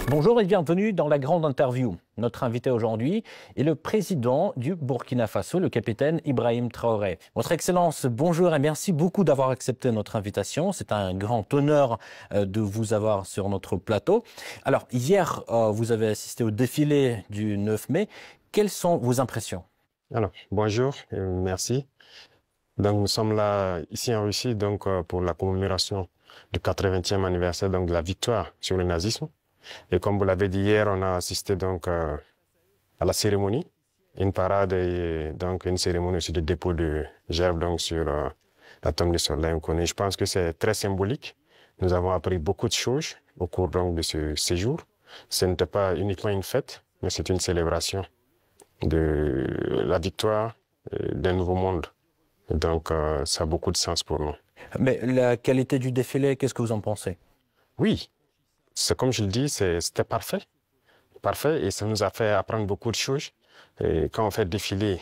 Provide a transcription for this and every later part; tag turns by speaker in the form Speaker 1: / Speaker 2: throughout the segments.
Speaker 1: Bonjour et bienvenue dans la grande interview. Notre invité aujourd'hui est le président du Burkina Faso, le capitaine Ibrahim Traoré. Votre Excellence, bonjour et merci beaucoup d'avoir accepté notre invitation. C'est un grand honneur de vous avoir sur notre plateau. Alors, hier, vous avez assisté au défilé du 9 mai. Quelles sont vos impressions?
Speaker 2: Alors, bonjour et merci. Donc, nous sommes là, ici en Russie, donc, pour la commémoration du 80e anniversaire donc, de la victoire sur le nazisme. Et comme vous l'avez dit hier, on a assisté donc à la cérémonie, une parade et donc une cérémonie aussi de dépôt de gerbes donc sur la tombe du soldat inconnu. Je pense que c'est très symbolique. Nous avons appris beaucoup de choses au cours donc de ce séjour. Ce n'était pas uniquement une fête, mais c'est une célébration de la victoire d'un nouveau monde. Donc, ça a beaucoup de sens pour nous.
Speaker 1: Mais la qualité du défilé, qu'est-ce que vous en pensez?
Speaker 2: Oui, c'est comme je le dis, c'était parfait. Parfait, et ça nous a fait apprendre beaucoup de choses. Et quand on fait défiler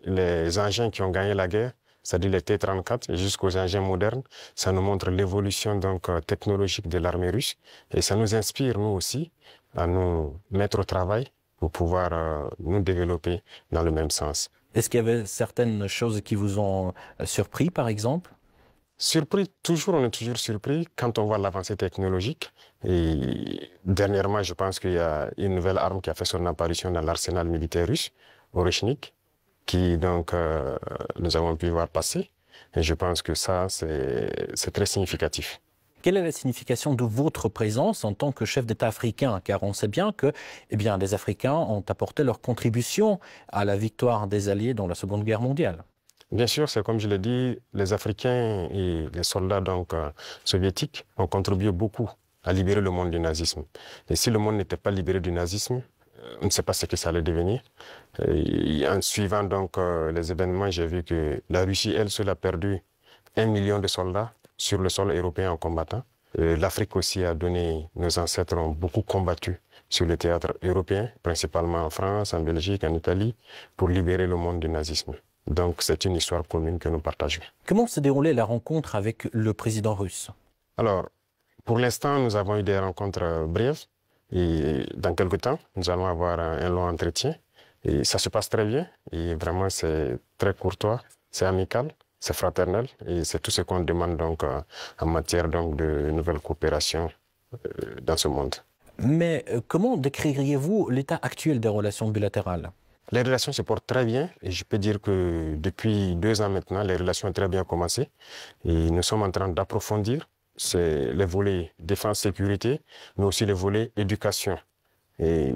Speaker 2: les engins qui ont gagné la guerre, c'est-à-dire les T-34 jusqu'aux engins modernes, ça nous montre l'évolution donc technologique de l'armée russe. Et ça nous inspire, nous aussi, à nous mettre au travail pour pouvoir nous développer dans le même sens.
Speaker 1: Est-ce qu'il y avait certaines choses qui vous ont surpris, par exemple?
Speaker 2: Surpris, toujours, on est toujours surpris quand on voit l'avancée technologique. Et dernièrement, je pense qu'il y a une nouvelle arme qui a fait son apparition dans l'arsenal militaire russe, Oreshnik, qui donc nous avons pu voir passer. Et je pense que ça, c'est très significatif.
Speaker 1: Quelle est la signification de votre présence en tant que chef d'État africain? Car on sait bien que les Africains ont apporté leur contribution à la victoire des Alliés dans la Seconde Guerre mondiale.
Speaker 2: Bien sûr, c'est comme je l'ai dit, les Africains et les soldats donc, soviétiques ont contribué beaucoup à libérer le monde du nazisme. Et si le monde n'était pas libéré du nazisme, on ne sait pas ce que ça allait devenir. Et en suivant donc les événements, j'ai vu que la Russie, elle seule, a perdu 1 million de soldats sur le sol européen en combattant. L'Afrique aussi a donné, nos ancêtres ont beaucoup combattu sur le théâtre européen, principalement en France, en Belgique, en Italie, pour libérer le monde du nazisme. Donc, c'est une histoire commune que nous partageons.
Speaker 1: Comment s'est déroulée la rencontre avec le président russe?
Speaker 2: Alors, pour l'instant, nous avons eu des rencontres brèves. Et dans quelques temps, nous allons avoir un long entretien. Et ça se passe très bien. Et vraiment, c'est très courtois, c'est amical, c'est fraternel. Et c'est tout ce qu'on demande donc en matière donc, de nouvelles coopérations dans ce monde.
Speaker 1: Mais comment décririez-vous l'état actuel des relations bilatérales?
Speaker 2: Les relations se portent très bien et je peux dire que depuis 2 ans maintenant, les relations ont très bien commencé et nous sommes en train d'approfondir les volets défense-sécurité, mais aussi les volets éducation et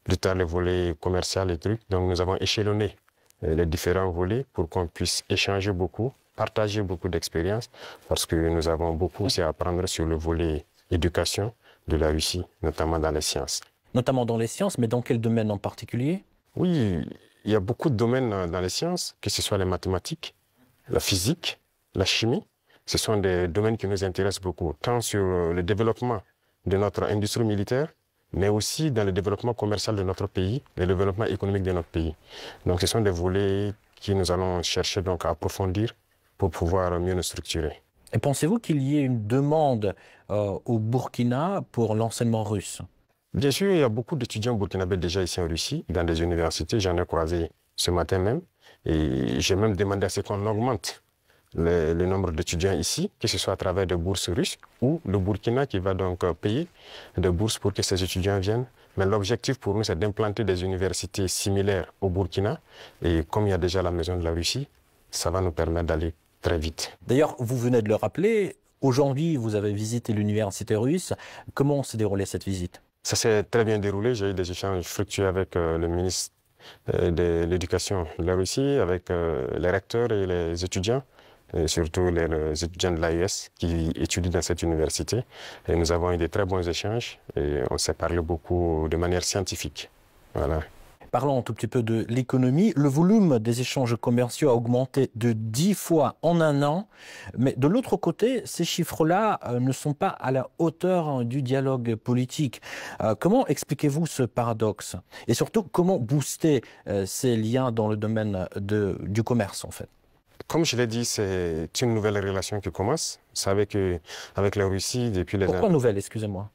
Speaker 2: plus tard les volets commercial et trucs. Donc nous avons échelonné les différents volets pour qu'on puisse échanger beaucoup, partager beaucoup d'expériences parce que nous avons beaucoup aussi à apprendre sur le volet éducation de la Russie, notamment dans les sciences.
Speaker 1: Notamment dans les sciences, mais dans quel domaine en particulier?
Speaker 2: Oui, il y a beaucoup de domaines dans les sciences, que ce soit les mathématiques, la physique, la chimie. Ce sont des domaines qui nous intéressent beaucoup, tant sur le développement de notre industrie militaire, mais aussi dans le développement commercial de notre pays, le développement économique de notre pays. Donc ce sont des volets que nous allons chercher donc à approfondir pour pouvoir mieux nous structurer.
Speaker 1: Et pensez-vous qu'il y ait une demande au Burkina pour l'enseignement russe?
Speaker 2: Bien sûr, il y a beaucoup d'étudiants burkinabés déjà ici en Russie, dans des universités. J'en ai croisé ce matin même. Et j'ai même demandé à ce qu'on augmente le nombre d'étudiants ici, que ce soit à travers des bourses russes ou le Burkina qui va donc payer des bourses pour que ces étudiants viennent. Mais l'objectif pour nous, c'est d'implanter des universités similaires au Burkina. Et comme il y a déjà la maison de la Russie, ça va nous permettre d'aller très vite.
Speaker 1: D'ailleurs, vous venez de le rappeler, aujourd'hui, vous avez visité l'université russe. Comment s'est déroulée cette visite?
Speaker 2: Ça s'est très bien déroulé. J'ai eu des échanges fructueux avec le ministre de l'Éducation de la Russie, avec les recteurs et les étudiants, et surtout les étudiants de l'AES qui étudient dans cette université. Et nous avons eu de très bons échanges et on s'est parlé beaucoup de manière scientifique. Voilà.
Speaker 1: Parlons un tout petit peu de l'économie. Le volume des échanges commerciaux a augmenté de 10 fois en un an. Mais de l'autre côté, ces chiffres-là ne sont pas à la hauteur du dialogue politique. Comment expliquez-vous ce paradoxe? Et surtout, comment booster ces liens dans le domaine du commerce, en fait?
Speaker 2: Comme je l'ai dit, c'est une nouvelle relation qui commence. Vous savez qu'avec la Russie, depuis les...
Speaker 1: Pourquoi nouvelle, excusez-moi?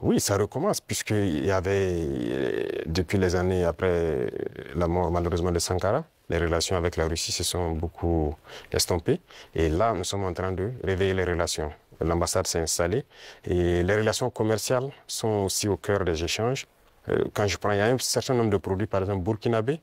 Speaker 2: Oui, ça recommence, puisqu'il y avait, depuis les années après la mort malheureusement de Sankara, les relations avec la Russie se sont beaucoup estompées. Et là, nous sommes en train de réveiller les relations. L'ambassade s'est installée et les relations commerciales sont aussi au cœur des échanges. Quand je prends, il y a un certain nombre de produits, par exemple burkinabés,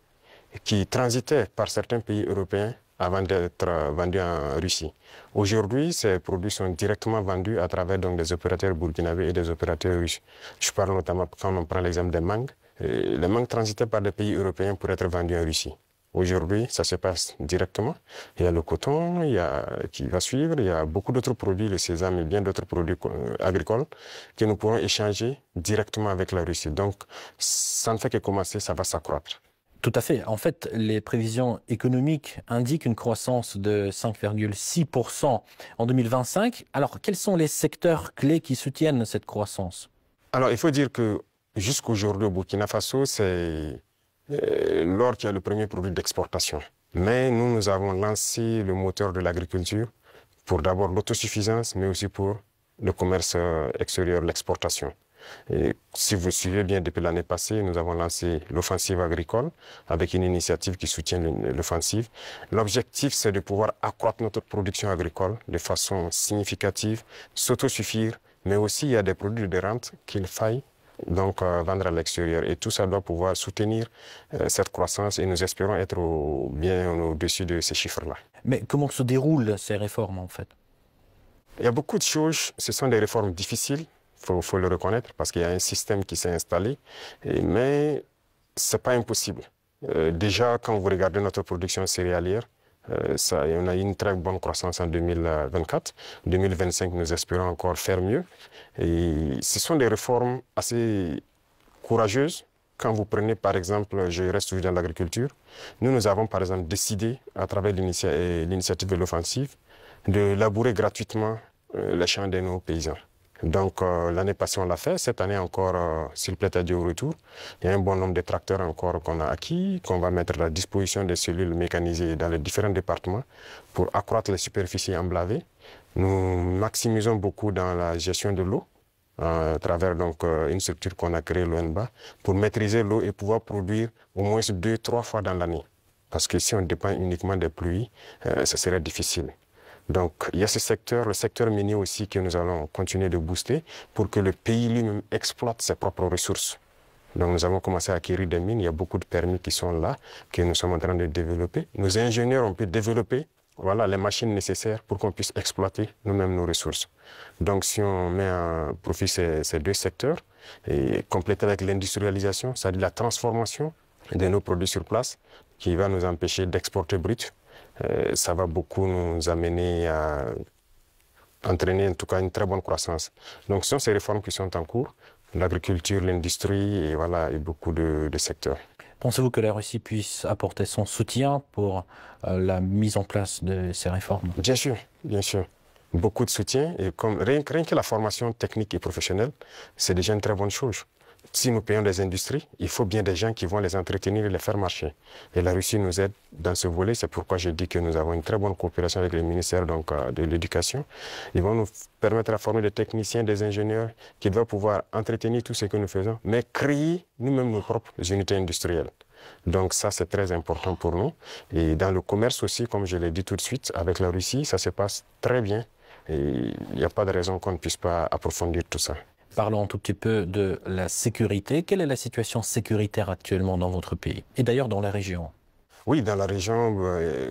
Speaker 2: qui transitaient par certains pays européens avant d'être vendus en Russie. Aujourd'hui, ces produits sont directement vendus à travers donc, des opérateurs burkinabés et des opérateurs russes. Je parle notamment, quand on prend l'exemple des mangues, les mangues transitaient par des pays européens pour être vendus en Russie. Aujourd'hui, ça se passe directement. Il y a le coton qui va suivre, il y a beaucoup d'autres produits, le sésame et bien d'autres produits agricoles que nous pourrons échanger directement avec la Russie. Donc, ça ne fait que commencer, ça va s'accroître.
Speaker 1: Tout à fait. En fait, les prévisions économiques indiquent une croissance de 5,6% en 2025. Alors, quels sont les secteurs clés qui soutiennent cette croissance?
Speaker 2: Alors, il faut dire que jusqu'aujourd'hui, au Burkina Faso, c'est l'or qui est le premier produit d'exportation. Mais nous avons lancé le moteur de l'agriculture pour d'abord l'autosuffisance, mais aussi pour le commerce extérieur, l'exportation. Et si vous suivez bien, depuis l'année passée, nous avons lancé l'offensive agricole avec une initiative qui soutient l'offensive. L'objectif, c'est de pouvoir accroître notre production agricole de façon significative, s'autosuffire, mais aussi il y a des produits de rente qu'il faille donc vendre à l'extérieur. Et tout ça doit pouvoir soutenir cette croissance et nous espérons être bien au-dessus de ces chiffres-là.
Speaker 1: Mais comment se déroulent ces réformes, en fait?
Speaker 2: Il y a beaucoup de choses, ce sont des réformes difficiles. Il faut le reconnaître parce qu'il y a un système qui s'est installé, mais ce n'est pas impossible. Déjà, quand vous regardez notre production céréalière, on a eu une très bonne croissance en 2024. 2025, nous espérons encore faire mieux. Et ce sont des réformes assez courageuses. Quand vous prenez, par exemple, je reste toujours dans l'agriculture, nous avons, par exemple, décidé, à travers l'initiative de l'offensive, de labourer gratuitement les champs de nos paysans. Donc, l'année passée, on l'a fait. Cette année encore, s'il plaît à Dieu au retour, il y a un bon nombre de tracteurs encore qu'on a acquis, qu'on va mettre à la disposition des cellules mécanisées dans les différents départements pour accroître les superficies emblavées. Nous maximisons beaucoup dans la gestion de l'eau, à travers donc, une structure qu'on a créée, l'ONBA, pour maîtriser l'eau et pouvoir produire au moins 2-3 fois dans l'année. Parce que si on dépend uniquement des pluies, ça serait difficile. Donc, il y a ce secteur, le secteur minier aussi, que nous allons continuer de booster pour que le pays lui-même exploite ses propres ressources. Donc, nous avons commencé à acquérir des mines. Il y a beaucoup de permis qui sont là, que nous sommes en train de développer. Nos ingénieurs ont pu développer les machines nécessaires pour qu'on puisse exploiter nous-mêmes nos ressources. Donc, si on met à profit ces deux secteurs, et compléter avec l'industrialisation, c'est-à-dire la transformation de nos produits sur place, qui va nous empêcher d'exporter brut, ça va beaucoup nous amener à entraîner en tout cas une très bonne croissance. Donc ce sont ces réformes qui sont en cours, l'agriculture, l'industrie et beaucoup de secteurs.
Speaker 1: Pensez-vous que la Russie puisse apporter son soutien pour la mise en place de ces réformes?
Speaker 2: Bien sûr, bien sûr. Beaucoup de soutien et rien que la formation technique et professionnelle, c'est déjà une très bonne chose. Si nous payons des industries, il faut bien des gens qui vont les entretenir et les faire marcher. Et la Russie nous aide dans ce volet. C'est pourquoi je dis que nous avons une très bonne coopération avec le ministère de l'Éducation. Ils vont nous permettre de former des techniciens, des ingénieurs qui doivent pouvoir entretenir tout ce que nous faisons, mais créer nous-mêmes nos propres unités industrielles. Donc ça, c'est très important pour nous. Et dans le commerce aussi, comme je l'ai dit tout de suite, avec la Russie, ça se passe très bien. Et il n'y a pas de raison qu'on ne puisse pas approfondir tout ça.
Speaker 1: Parlons un tout petit peu de la sécurité. Quelle est la situation sécuritaire actuellement dans votre pays et d'ailleurs dans la région?
Speaker 2: Oui, dans la région,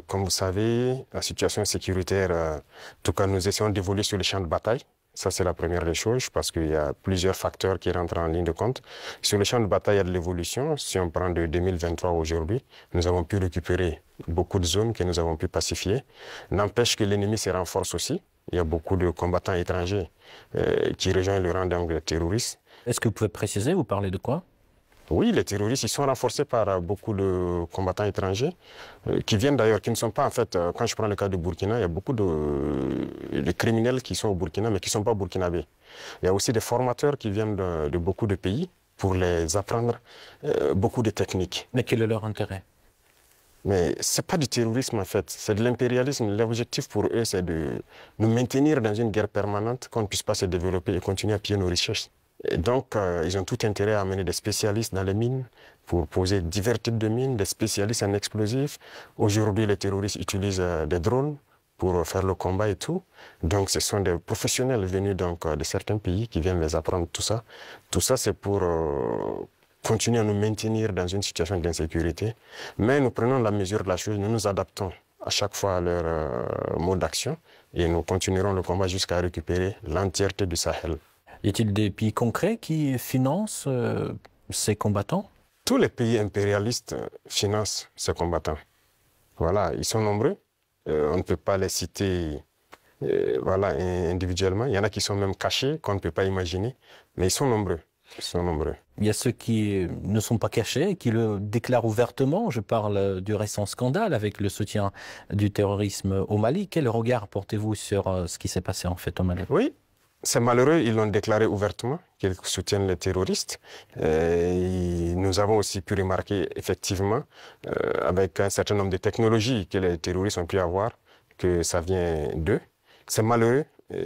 Speaker 2: comme vous savez, la situation sécuritaire, en tout cas, nous essayons d'évoluer sur les champs de bataille. Ça, c'est la première des choses parce qu'il y a plusieurs facteurs qui rentrent en ligne de compte. Sur le champ de bataille, il y a de l'évolution. Si on prend de 2023 aujourd'hui, nous avons pu récupérer beaucoup de zones que nous avons pu pacifier. N'empêche que l'ennemi se renforce aussi. Il y a beaucoup de combattants étrangers qui rejoignent le rang des terroristes.
Speaker 1: Est-ce que vous pouvez préciser, vous parlez de quoi?
Speaker 2: Oui, les terroristes, ils sont renforcés par beaucoup de combattants étrangers qui viennent d'ailleurs, qui ne sont pas en fait, quand je prends le cas de Burkina, il y a beaucoup de criminels qui sont au Burkina mais qui ne sont pas burkinabés. Il y a aussi des formateurs qui viennent de beaucoup de pays pour les apprendre beaucoup de techniques.
Speaker 1: Mais quel est leur intérêt?
Speaker 2: Mais ce n'est pas du terrorisme en fait, c'est de l'impérialisme. L'objectif pour eux, c'est de nous maintenir dans une guerre permanente, qu'on ne puisse pas se développer et continuer à piller nos richesses. Et donc, ils ont tout intérêt à amener des spécialistes dans les mines pour poser divers types de mines, des spécialistes en explosifs. Aujourd'hui, les terroristes utilisent des drones pour faire le combat et tout. Donc, ce sont des professionnels venus donc, de certains pays qui viennent les apprendre tout ça. Tout ça, c'est pour continuer à nous maintenir dans une situation d'insécurité. Mais nous prenons la mesure de la chose, nous nous adaptons à chaque fois à leur mode d'action et nous continuerons le combat jusqu'à récupérer l'entièreté du Sahel.
Speaker 1: Y a-t-il des pays concrets qui financent ces combattants?
Speaker 2: Tous les pays impérialistes financent ces combattants. Voilà, ils sont nombreux. On ne peut pas les citer voilà, individuellement. Il y en a qui sont même cachés, qu'on ne peut pas imaginer. Mais ils sont nombreux. Ils sont nombreux.
Speaker 1: Il y a ceux qui ne sont pas cachés, qui le déclarent ouvertement. Je parle du récent scandale avec le soutien du terrorisme au Mali. Quel regard portez-vous sur ce qui s'est passé en fait au Mali?
Speaker 2: Oui, c'est malheureux, ils l'ont déclaré ouvertement, qu'ils soutiennent les terroristes. Et nous avons aussi pu remarquer, effectivement, avec un certain nombre de technologies que les terroristes ont pu avoir, que ça vient d'eux. C'est malheureux,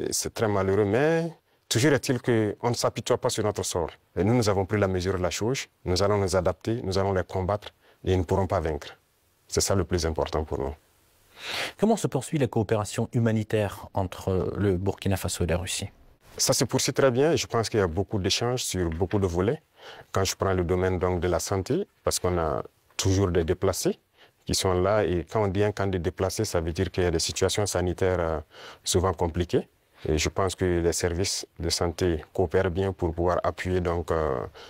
Speaker 2: c'est très malheureux, mais toujours est-il qu'on ne s'apitoie pas sur notre sort. Et nous avons pris la mesure de la chose, nous allons nous adapter, nous allons les combattre et ils ne pourront pas vaincre. C'est ça le plus important pour nous.
Speaker 1: Comment se poursuit la coopération humanitaire entre le Burkina Faso et la Russie?
Speaker 2: Ça se poursuit très bien. Je pense qu'il y a beaucoup d'échanges sur beaucoup de volets. Quand je prends le domaine donc, de la santé, parce qu'on a toujours des déplacés qui sont là. Et quand on dit un camp de déplacés, ça veut dire qu'il y a des situations sanitaires souvent compliquées. Et je pense que les services de santé coopèrent bien pour pouvoir appuyer donc,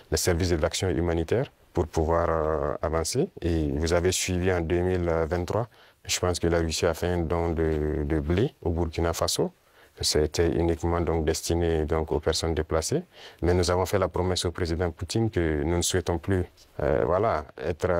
Speaker 2: les services de l'action humanitaire pour pouvoir avancer. Et vous avez suivi en 2023, je pense que la Russie a fait un don de blé au Burkina Faso. C'était uniquement donc destiné donc aux personnes déplacées. Mais nous avons fait la promesse au président Poutine que nous ne souhaitons plus voilà, être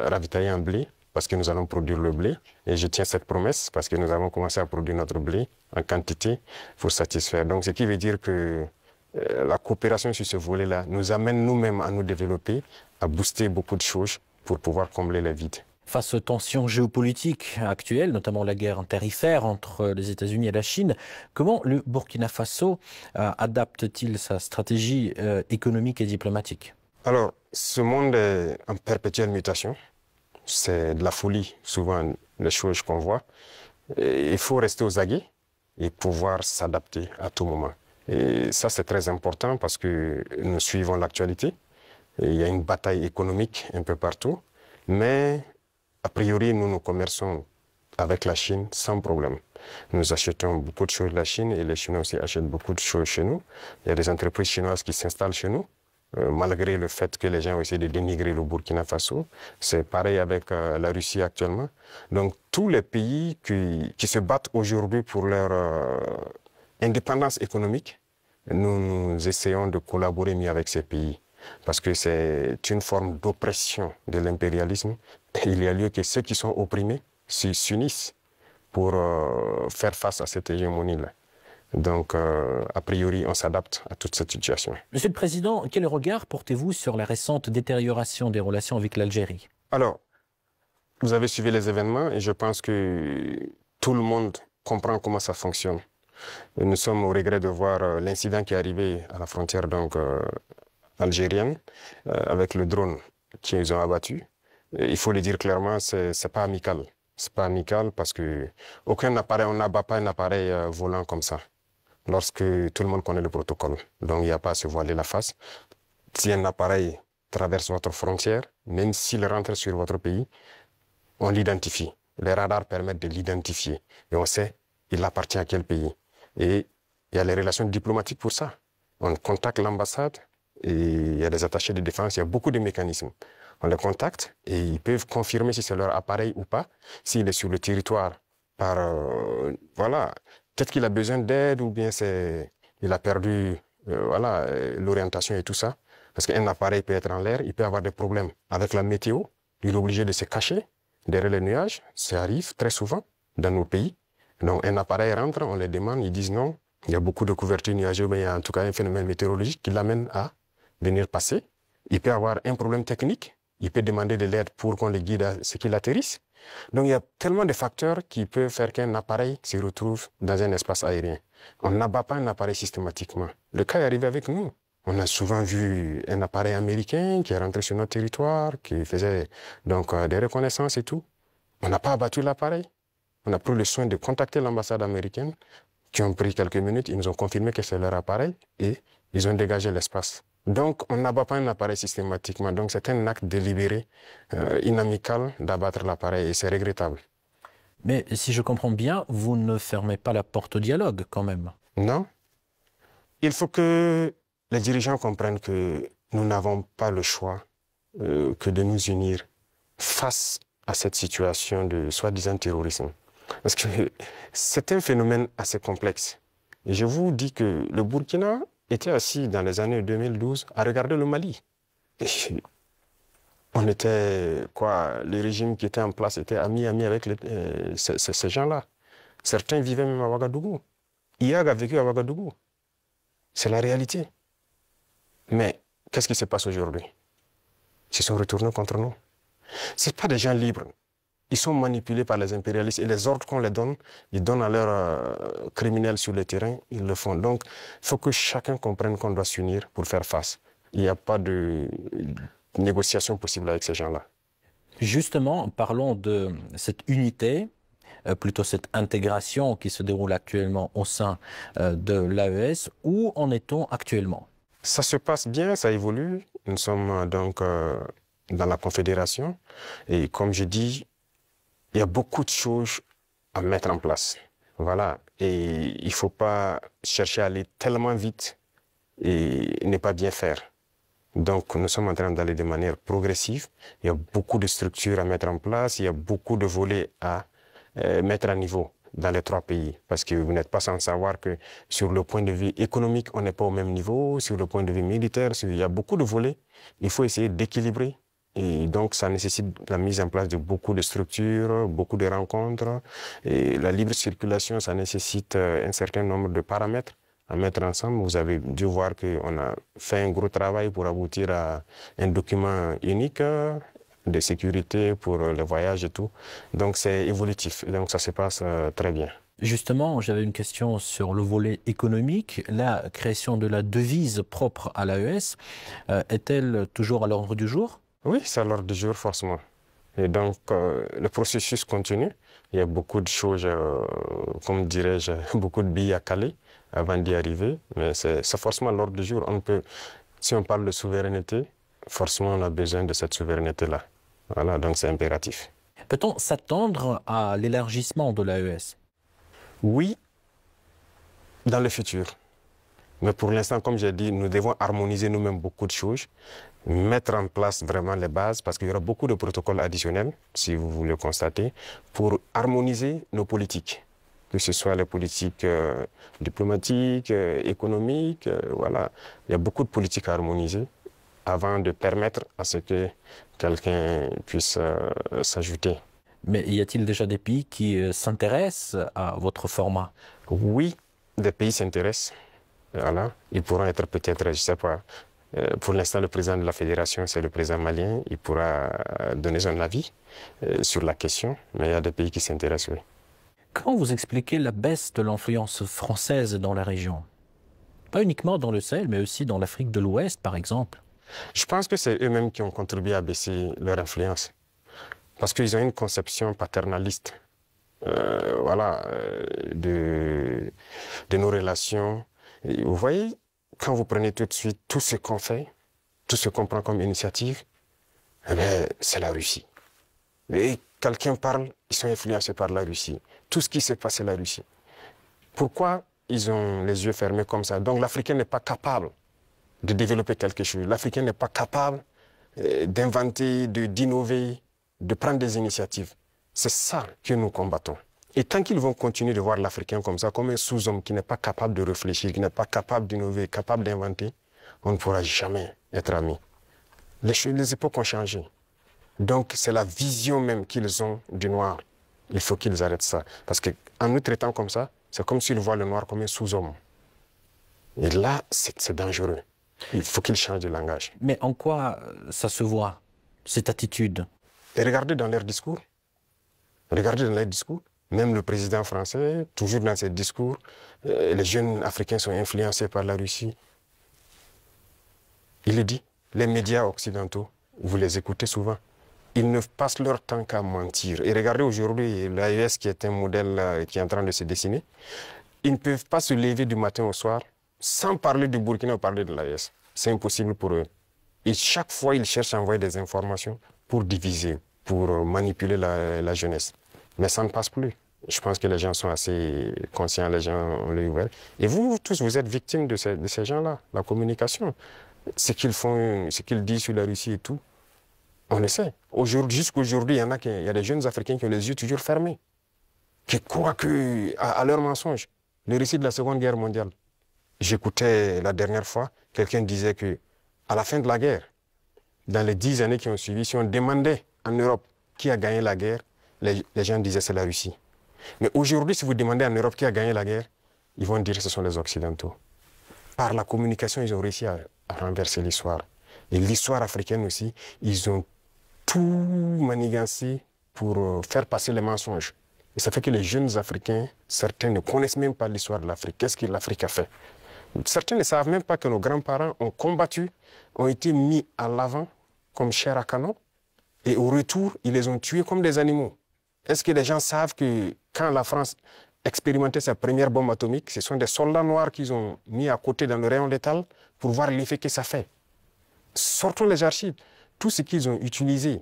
Speaker 2: ravitaillés en blé parce que nous allons produire le blé. Et je tiens cette promesse parce que nous avons commencé à produire notre blé en quantité pour satisfaire. Donc ce qui veut dire que la coopération sur ce volet-là nous amène nous-mêmes à nous développer, à booster beaucoup de choses pour pouvoir combler les vides.
Speaker 1: Face aux tensions géopolitiques actuelles, notamment la guerre tarifaire entre les États-Unis et la Chine, comment le Burkina Faso adapte-t-il sa stratégie économique et diplomatique?
Speaker 2: Alors, ce monde est en perpétuelle mutation. C'est de la folie, souvent, les choses qu'on voit. Et il faut rester aux aguets et pouvoir s'adapter à tout moment. Et ça, c'est très important parce que nous suivons l'actualité. Il y a une bataille économique un peu partout. Mais a priori, nous commerçons avec la Chine sans problème. Nous achetons beaucoup de choses de la Chine et les Chinois aussi achètent beaucoup de choses chez nous. Il y a des entreprises chinoises qui s'installent chez nous, malgré le fait que les gens ont essayé de dénigrer le Burkina Faso. C'est pareil avec la Russie actuellement. Donc tous les pays qui se battent aujourd'hui pour leur indépendance économique, nous essayons de collaborer mieux avec ces pays. Parce que c'est une forme d'oppression de l'impérialisme. Il y a lieu que ceux qui sont opprimés s'unissent pour faire face à cette hégémonie-là. Donc, a priori, on s'adapte à toute cette situation.
Speaker 1: Monsieur le Président, quel regard portez-vous sur la récente détérioration des relations avec l'Algérie?
Speaker 2: Alors, vous avez suivi les événements et je pense que tout le monde comprend comment ça fonctionne. Et nous sommes au regret de voir l'incident qui est arrivé à la frontière donc, algérienne avec le drone qu'ils ont abattu. Et il faut le dire clairement, c'est pas amical. C'est pas amical parce que aucun appareil, on n'abat pas un appareil volant comme ça. Lorsque tout le monde connaît le protocole. Donc il n'y a pas à se voiler la face. Si un appareil traverse votre frontière, même s'il rentre sur votre pays, on l'identifie. Les radars permettent de l'identifier. Et on sait il appartient à quel pays. Et il y a les relations diplomatiques pour ça. On contacte l'ambassade et il y a des attachés de défense, il y a beaucoup de mécanismes. On les contacte et ils peuvent confirmer si c'est leur appareil ou pas, s'il est sur le territoire par, voilà, peut-être qu'il a besoin d'aide ou bien il a perdu voilà, l'orientation et tout ça. Parce qu'un appareil peut être en l'air, il peut avoir des problèmes avec la météo, il est obligé de se cacher derrière les nuages, ça arrive très souvent dans nos pays. Donc un appareil rentre, on les demande, ils disent non, il y a beaucoup de couverture nuageuse, mais il y a en tout cas un phénomène météorologique qui l'amène à venir passer. Il peut avoir un problème technique, il peut demander de l'aide pour qu'on le guide à ce qu'il atterrisse. Donc il y a tellement de facteurs qui peuvent faire qu'un appareil se retrouve dans un espace aérien. On n'abat pas un appareil systématiquement. Le cas est arrivé avec nous. On a souvent vu un appareil américain qui est rentré sur notre territoire, qui faisait donc des reconnaissances et tout. On n'a pas abattu l'appareil. On a pris le soin de contacter l'ambassade américaine, qui ont pris quelques minutes, ils nous ont confirmé que c'est leur appareil et ils ont dégagé l'espace. Donc, on n'abat pas un appareil systématiquement. Donc, c'est un acte délibéré, inamical d'abattre l'appareil et c'est regrettable.
Speaker 1: Mais si je comprends bien, vous ne fermez pas la porte au dialogue quand même.
Speaker 2: Non. Il faut que les dirigeants comprennent que nous n'avons pas le choix que de nous unir face à cette situation de soi-disant terrorisme. Parce que c'est un phénomène assez complexe. Et je vous dis que le Burkina était assis dans les années 2012 à regarder le Mali. Et on était, quoi, le régime qui était en place était ami avec ces gens-là. Certains vivaient même à Ouagadougou. IAG a vécu à Ouagadougou. C'est la réalité. Mais qu'est-ce qui se passe aujourd'hui? Ils se sont retournés contre nous. Ce ne sont pas des gens libres. Ils sont manipulés par les impérialistes et les ordres qu'on les donne, ils donnent à leurs criminels sur le terrain, ils le font. Donc, il faut que chacun comprenne qu'on doit s'unir pour faire face. Il n'y a pas de négociation possible avec ces gens-là.
Speaker 1: Justement, parlons de cette unité, plutôt cette intégration qui se déroule actuellement au sein de l'AES. Où en est-on actuellement?
Speaker 2: Ça se passe bien, ça évolue. Nous sommes donc dans la Confédération et comme je dis, il y a beaucoup de choses à mettre en place. Voilà. Et il ne faut pas chercher à aller tellement vite et ne pas bien faire. Donc, nous sommes en train d'aller de manière progressive. Il y a beaucoup de structures à mettre en place. Il y a beaucoup de volets à mettre à niveau dans les trois pays. Parce que vous n'êtes pas sans savoir que sur le point de vue économique, on n'est pas au même niveau. Sur le point de vue militaire, il y a beaucoup de volets. Il faut essayer d'équilibrer. Et donc, ça nécessite la mise en place de beaucoup de structures, beaucoup de rencontres. Et la libre circulation, ça nécessite un certain nombre de paramètres à mettre ensemble. Vous avez dû voir qu'on a fait un gros travail pour aboutir à un document unique de sécurité pour les voyages et tout. Donc, c'est évolutif. Donc, ça se passe très bien.
Speaker 1: Justement, j'avais une question sur le volet économique. La création de la devise propre à l'AES est-elle toujours à l'ordre du jour?
Speaker 2: Oui, c'est à l'ordre du jour, forcément. Et donc, le processus continue. Il y a beaucoup de choses, comme dirais-je, beaucoup de billes à caler avant d'y arriver. Mais c'est forcément à l'ordre du jour. Si on parle de souveraineté, forcément, on a besoin de cette souveraineté-là. Voilà, donc c'est impératif.
Speaker 1: Peut-on s'attendre à l'élargissement de l'AES?
Speaker 2: Oui, dans le futur. Mais pour l'instant, comme j'ai dit, nous devons harmoniser nous-mêmes beaucoup de choses, mettre en place vraiment les bases, parce qu'il y aura beaucoup de protocoles additionnels, si vous le constatez, pour harmoniser nos politiques, que ce soit les politiques diplomatiques, économiques, voilà. Il y a beaucoup de politiques à harmoniser avant de permettre à ce que quelqu'un puisse s'ajouter.
Speaker 1: Mais y a-t-il déjà des pays qui s'intéressent à votre format?
Speaker 2: Oui, des pays s'intéressent. Voilà. Ils pourront être peut-être, je ne sais pas, pour l'instant, le président de la fédération, c'est le président malien. Il pourra donner son avis sur la question, mais il y a des pays qui s'intéressent, oui.
Speaker 1: Comment vous expliquez la baisse de l'influence française dans la région? Pas uniquement dans le Sahel, mais aussi dans l'Afrique de l'Ouest, par exemple.
Speaker 2: Je pense que c'est eux-mêmes qui ont contribué à baisser leur influence. Parce qu'ils ont une conception paternaliste voilà, de nos relations. Et vous voyez, quand vous prenez tout de suite tout ce qu'on fait, tout ce qu'on prend comme initiative, eh bien, c'est la Russie. Et quelqu'un parle, ils sont influencés par la Russie. Tout ce qui se passe, c'est la Russie. Pourquoi ils ont les yeux fermés comme ça? Donc l'Africain n'est pas capable de développer quelque chose. L'Africain n'est pas capable d'inventer, d'innover, de prendre des initiatives. C'est ça que nous combattons. Et tant qu'ils vont continuer de voir l'Africain comme ça, comme un sous-homme qui n'est pas capable de réfléchir, qui n'est pas capable d'innover, capable d'inventer, on ne pourra jamais être amis. Les époques ont changé. Donc c'est la vision même qu'ils ont du noir. Il faut qu'ils arrêtent ça. Parce qu'en nous traitant comme ça, c'est comme s'ils voient le noir comme un sous-homme. Et là, c'est dangereux. Il faut qu'ils changent de langage.
Speaker 1: Mais en quoi ça se voit, cette attitude?
Speaker 2: Et regardez dans leurs discours. Regardez dans leurs discours. Même le président français, toujours dans ses discours, les jeunes Africains sont influencés par la Russie. Il le dit. Les médias occidentaux, vous les écoutez souvent, ils ne passent leur temps qu'à mentir. Et regardez aujourd'hui l'AES qui est un modèle qui est en train de se dessiner. Ils ne peuvent pas se lever du matin au soir sans parler du Burkina ou parler de l'AES. C'est impossible pour eux. Et chaque fois, ils cherchent à envoyer des informations pour diviser, pour manipuler la jeunesse. Mais ça ne passe plus. Je pense que les gens sont assez conscients, les gens ont l'œil ouvert. Et vous tous, vous êtes victimes de ces gens-là, la communication. Ce qu'ils font, ce qu'ils disent sur la Russie et tout, on le sait. Jusqu'aujourd'hui, il y a des jeunes Africains qui ont les yeux toujours fermés, qui croient à leurs mensonges. Le récit de la Seconde Guerre mondiale. J'écoutais la dernière fois, quelqu'un disait que à la fin de la guerre, dans les 10 années qui ont suivi, si on demandait en Europe qui a gagné la guerre, les gens disaient c'est la Russie. Mais aujourd'hui, si vous demandez en Europe qui a gagné la guerre, ils vont dire que ce sont les Occidentaux. Par la communication, ils ont réussi à renverser l'histoire. Et l'histoire africaine aussi, ils ont tout manigancé pour faire passer les mensonges. Et ça fait que les jeunes Africains, certains ne connaissent même pas l'histoire de l'Afrique. Qu'est-ce que l'Afrique a fait? Certains ne savent même pas que nos grands-parents ont combattu, ont été mis à l'avant comme chair à canon. Et au retour, ils les ont tués comme des animaux. Est-ce que les gens savent que quand la France expérimentait sa première bombe atomique, ce sont des soldats noirs qu'ils ont mis à côté dans le rayon létal pour voir l'effet que ça fait? Sortons les archives. Tout ce qu'ils ont utilisé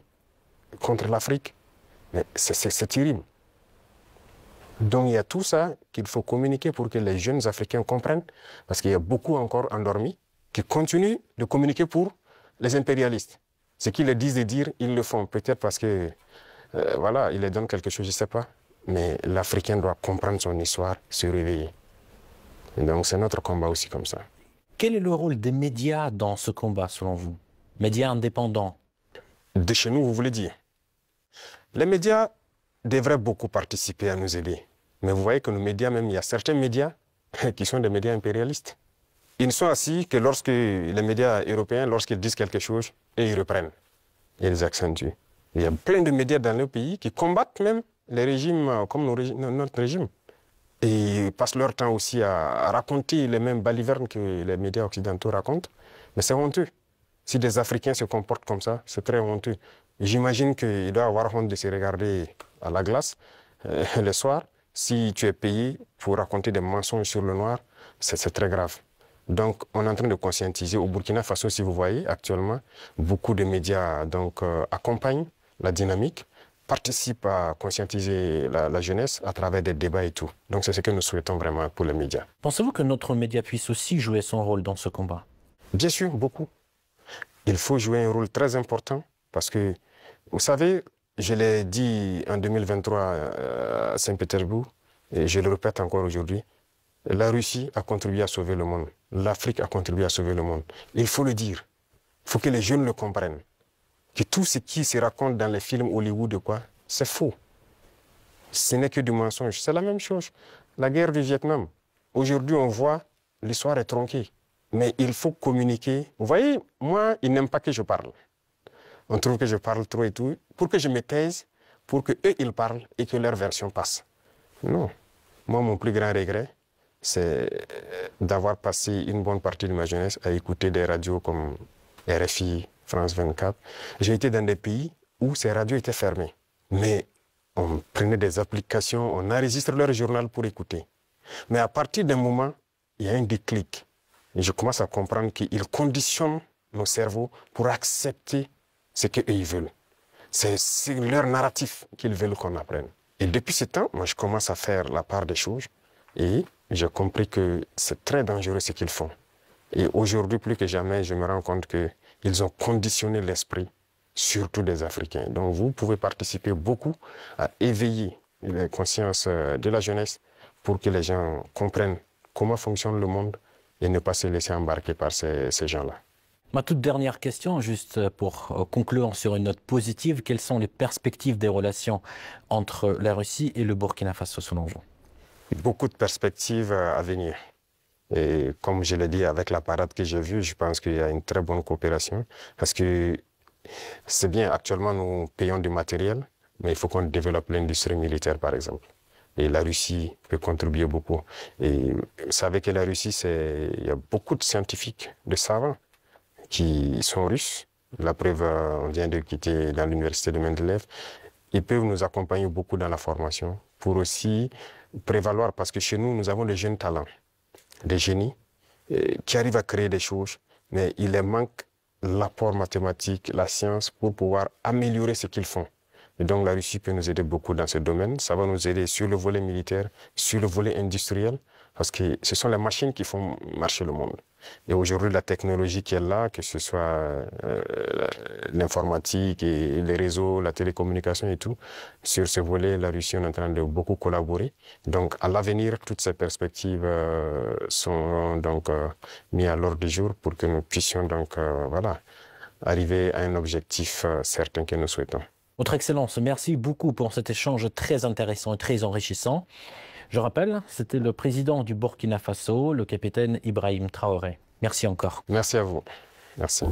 Speaker 2: contre l'Afrique, c'est terrible. Donc il y a tout ça qu'il faut communiquer pour que les jeunes Africains comprennent, parce qu'il y a beaucoup encore endormis qui continuent de communiquer pour les impérialistes. Ce qu'ils disent de dire, ils le font. Peut-être parce que, voilà, ils les donnent quelque chose, je ne sais pas. Mais l'Africain doit comprendre son histoire, se réveiller. Et donc c'est notre combat aussi comme ça.
Speaker 1: Quel est le rôle des médias dans ce combat, selon vous? Médias indépendants?
Speaker 2: De chez nous, vous voulez dire? Les médias devraient beaucoup participer à nous aider. Mais vous voyez que nos médias, même, il y a certains médias qui sont des médias impérialistes. Ils ne sont assis que lorsque les médias européens, lorsqu'ils disent quelque chose, et ils reprennent. Et ils accentuent. Il y a plein de médias dans nos pays qui combattent même les régimes comme notre régime. Et ils passent leur temps aussi à raconter les mêmes balivernes que les médias occidentaux racontent. Mais c'est honteux. Si des Africains se comportent comme ça, c'est très honteux. J'imagine qu'il doit avoir honte de se regarder à la glace le soir. Si tu es payé pour raconter des mensonges sur le noir, c'est très grave. Donc, on est en train de conscientiser. Au Burkina Faso, si vous voyez, actuellement, beaucoup de médias accompagnent la dynamique, participent à conscientiser la jeunesse à travers des débats et tout. Donc, c'est ce que nous souhaitons vraiment pour les médias.
Speaker 1: Pensez-vous que notre média puisse aussi jouer son rôle dans ce combat?
Speaker 2: Bien sûr, beaucoup. Il faut jouer un rôle très important parce que, vous savez, je l'ai dit en 2023 à Saint-Pétersbourg, et je le répète encore aujourd'hui, la Russie a contribué à sauver le monde. L'Afrique a contribué à sauver le monde. Il faut le dire. Il faut que les jeunes le comprennent. Que tout ce qui se raconte dans les films Hollywood, c'est faux. Ce n'est que du mensonge. C'est la même chose. La guerre du Vietnam. Aujourd'hui, on voit, l'histoire est tronquée. Mais il faut communiquer. Vous voyez, moi, ils n'aiment pas que je parle. On trouve que je parle trop et tout. Pour que je me taise, pour qu'eux, ils parlent et que leur version passe. Non. Moi, mon plus grand regret, c'est d'avoir passé une bonne partie de ma jeunesse à écouter des radios comme RFI, France 24. J'ai été dans des pays où ces radios étaient fermées. Mais on prenait des applications, on enregistre leur journal pour écouter. Mais à partir d'un moment, il y a un déclic. Et je commence à comprendre qu'ils conditionnent nos cerveaux pour accepter ce qu'eux ils veulent. C'est leur narratif qu'ils veulent qu'on apprenne. Et depuis ce temps, moi je commence à faire la part des choses et j'ai compris que c'est très dangereux ce qu'ils font. Et aujourd'hui, plus que jamais, je me rends compte qu'ils ont conditionné l'esprit, surtout des Africains. Donc vous pouvez participer beaucoup à éveiller les consciences de la jeunesse pour que les gens comprennent comment fonctionne le monde et ne pas se laisser embarquer par ces gens-là.
Speaker 1: Ma toute dernière question, juste pour conclure sur une note positive, quelles sont les perspectives des relations entre la Russie et le Burkina Faso selon vous?
Speaker 2: Beaucoup de perspectives à venir. Et comme je l'ai dit, avec la parade que j'ai vue, je pense qu'il y a une très bonne coopération. Parce que c'est bien, actuellement, nous payons du matériel, mais il faut qu'on développe l'industrie militaire, par exemple. Et la Russie peut contribuer beaucoup. Et vous savez que la Russie, il y a beaucoup de scientifiques, de savants, qui sont russes. La preuve, on vient de quitter dans l'université de Mendeleev. Ils peuvent nous accompagner beaucoup dans la formation pour aussi prévaloir, parce que chez nous, nous avons des jeunes talents, des génies qui arrivent à créer des choses, mais il leur manque l'apport mathématique, la science pour pouvoir améliorer ce qu'ils font. Et donc la Russie peut nous aider beaucoup dans ce domaine. Ça va nous aider sur le volet militaire, sur le volet industriel, parce que ce sont les machines qui font marcher le monde. Et aujourd'hui, la technologie qui est là, que ce soit l'informatique et les réseaux, la télécommunication et tout, sur ce volet, la Russie est en train de beaucoup collaborer. Donc à l'avenir, toutes ces perspectives sont donc mises à l'ordre du jour pour que nous puissions donc voilà, arriver à un objectif certain que nous souhaitons.
Speaker 1: Votre Excellence, merci beaucoup pour cet échange très intéressant et très enrichissant. Je rappelle, c'était le président du Burkina Faso, le capitaine Ibrahim Traoré. Merci encore.
Speaker 2: Merci à vous. Merci.